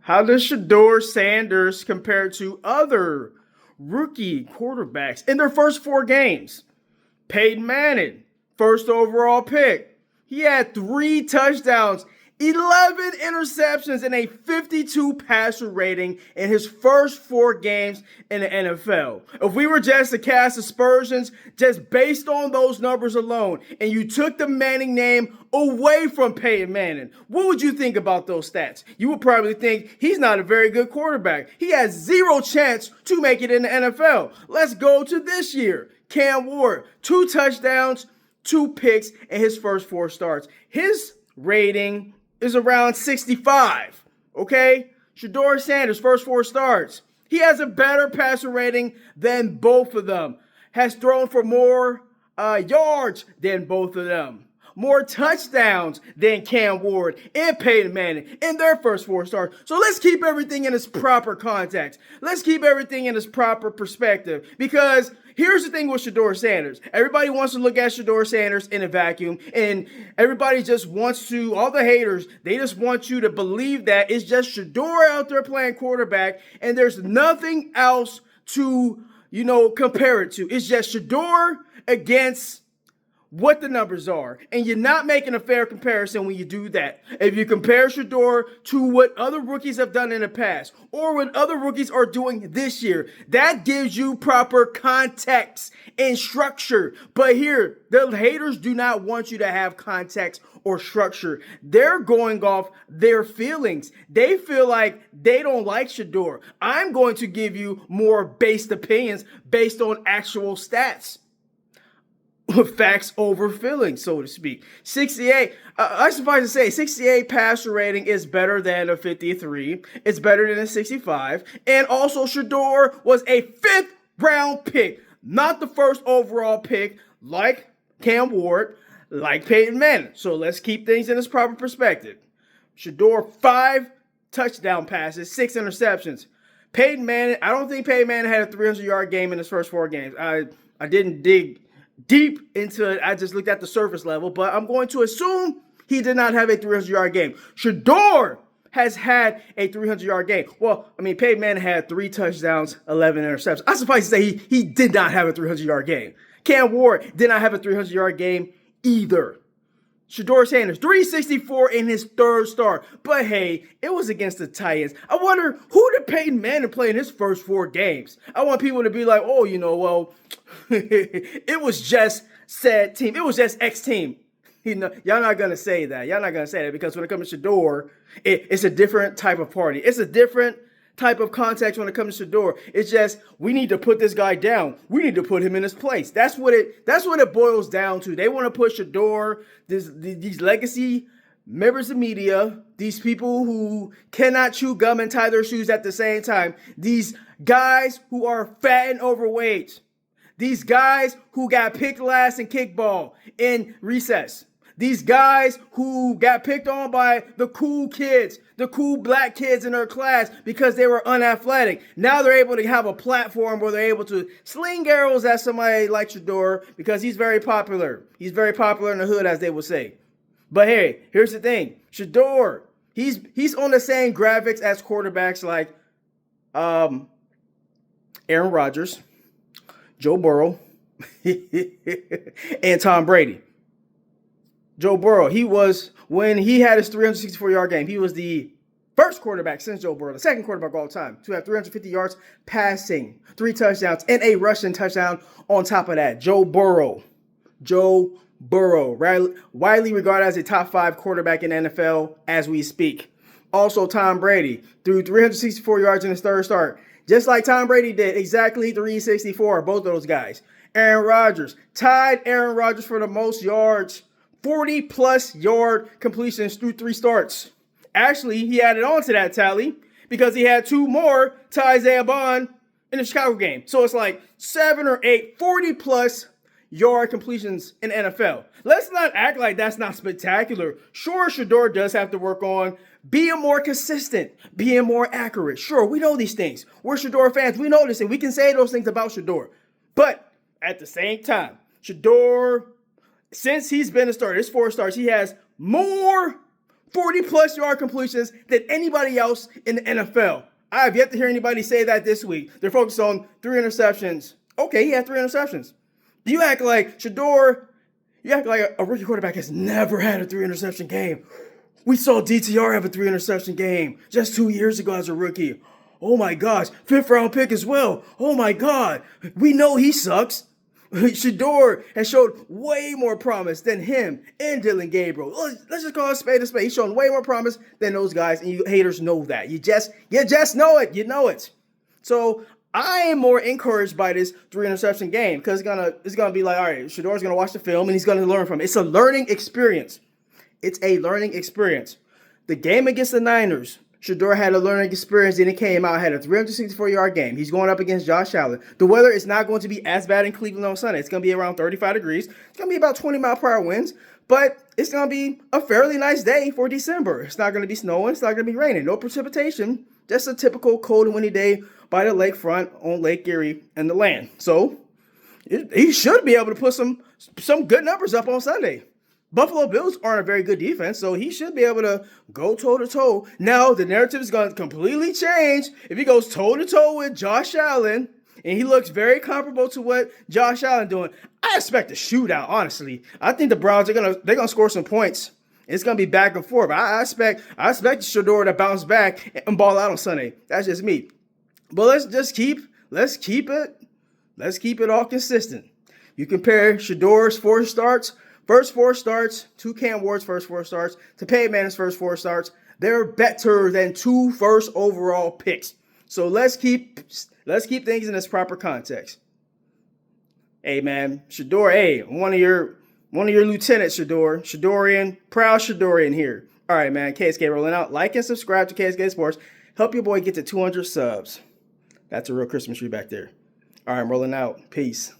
How does Shedeur Sanders compare to other rookie quarterbacks in their first 4 games? Peyton Manning, first overall pick. He had 3 touchdowns, 11 interceptions, and a 52 passer rating in his first 4 games in the NFL. If we were just to cast aspersions just based on those numbers alone, and you took the Manning name away from Peyton Manning, what would you think about those stats? You would probably think he's not a very good quarterback. He has zero chance to make it in the NFL. Let's go to this year. Cam Ward, 2 touchdowns, 2 picks in his first 4 starts. His rating is around 65, okay? Shedeur Sanders, first 4 starts. He has a better passer rating than both of them. Has thrown for more yards than both of them. More touchdowns than Cam Ward and Peyton Manning in their first 4 starts. So let's keep everything in its proper context. Let's keep everything in its proper perspective. Because here's the thing with Shedeur Sanders. Everybody wants to look at Shedeur Sanders in a vacuum. And everybody just wants to, all the haters, they just want you to believe that it's just Shedeur out there playing quarterback. And there's nothing else to, compare it to. It's just Shedeur against what the numbers are. And you're not making a fair comparison when you do that. If you compare Shedeur to what other rookies have done in the past or what other rookies are doing this year, that gives you proper context and structure. But here, the haters do not want you to have context or structure. They're going off their feelings. They feel like they don't like Shedeur. I'm going to give you more based opinions based on actual stats. Facts over feelings, so to speak. 68, I suffice to say, 68 passer rating is better than a 53. It's better than a 65. And also, Shedeur was a 5th round pick, not the first overall pick like Cam Ward, like Peyton Manning. So let's keep things in its proper perspective. Shedeur, 5 touchdown passes, 6 interceptions. Peyton Manning, I don't think Peyton Manning had a 300-yard game in his first 4 games. I didn't dig deep into it. I just looked at the surface level, but I'm going to assume he did not have a 300-yard game. Shedeur has had a 300-yard game. Well, Peyton Manning had 3 touchdowns, 11 interceptions. I suffice to say he did not have a 300-yard game. Cam Ward did not have a 300-yard game either. Shedeur Sanders, 364 in his 3rd start. But hey, it was against the Titans. I wonder, who did Peyton Manning play in his first 4 games? I want people to be like, it was just said team. It was just X team. Y'all not going to say that. Y'all not going to say that because when it comes to Shedeur, it's a different type of party. It's a different type of context when it comes to Shedeur. It's just, we need to put this guy down. We need to put him in his place. That's what it boils down to. They want to put Shedeur, these legacy members of media, these people who cannot chew gum and tie their shoes at the same time, these guys who are fat and overweight, these guys who got picked last in kickball in recess, these guys who got picked on by the cool kids, the cool black kids in their class because they were unathletic. Now they're able to have a platform where they're able to sling arrows at somebody like Shedeur because he's very popular. He's very popular in the hood, as they would say. But hey, here's the thing. Shedeur, he's on the same graphics as quarterbacks like Aaron Rodgers, Joe Burrow, and Tom Brady. Joe Burrow, when he had his 364-yard game, he was the first quarterback since Joe Burrow, the second quarterback all time, to have 350 yards passing, 3 touchdowns, and a rushing touchdown on top of that. Joe Burrow, widely regarded as a top 5 quarterback in the NFL as we speak. Also, Tom Brady threw 364 yards in his 3rd start, just like Tom Brady did, exactly 364, both of those guys. Aaron Rodgers, tied Aaron Rodgers for the most yards, 40-plus yard completions through 3 starts. Actually, he added on to that tally because he had 2 more to Isaiah Bond in the Chicago game. So it's like 7 or 8 40-plus yard completions in the NFL. Let's not act like that's not spectacular. Sure, Shedeur does have to work on being more consistent, being more accurate. Sure, we know these things. We're Shedeur fans. We know this, and we can say those things about Shedeur. But at the same time, Shedeur, since he's been a starter, his 4 starts, he has more 40-plus yard completions than anybody else in the NFL. I have yet to hear anybody say that this week. They're focused on 3 interceptions. Okay, he had 3 interceptions. You act like Shedeur, you act like a rookie quarterback has never had a 3-interception game. We saw DTR have a 3-interception game just 2 years ago as a rookie. Oh my gosh, 5th-round pick as well. Oh my God, we know he sucks. Shedeur has showed way more promise than him and Dylan Gabriel. Let's just call it spade a spade. He's shown way more promise than those guys, and you haters know that. You just know it. You know it. So I am more encouraged by this 3-interception game because it's gonna be like, all right, Shedeur's gonna watch the film and he's gonna learn from it. It's a learning experience. It's a learning experience. The game against the Niners, Shedeur had a learning experience, and it came out, had a 364-yard game. He's going up against Josh Allen. The weather is not going to be as bad in Cleveland on Sunday. It's going to be around 35 degrees. It's going to be about 20-mile-per-hour winds, but it's going to be a fairly nice day for December. It's not going to be snowing. It's not going to be raining. No precipitation. Just a typical cold and windy day by the lakefront on Lake Erie and the land. So he should be able to put some good numbers up on Sunday. Buffalo Bills aren't a very good defense, so he should be able to go toe-to-toe. Now, the narrative is going to completely change if he goes toe-to-toe with Josh Allen, and he looks very comparable to what Josh Allen doing. I expect a shootout, honestly. I think the Browns are gonna score some points. It's gonna be back and forth. I expect Shedeur to bounce back and ball out on Sunday. That's just me. But let's keep it all consistent. You compare Shedeur's first 4 starts, to Cam Ward's first 4 starts, to Peyton Manning's first 4 starts. They're better than 2 first overall picks. So let's keep things in its proper context. Hey man, Shedeur, hey, one of your lieutenants, Shedeurian, proud Shedeurian here. All right, man, KSK rolling out. Like and subscribe to KSK Sports. Help your boy get to 200 subs. That's a real Christmas tree back there. All right, I'm rolling out. Peace.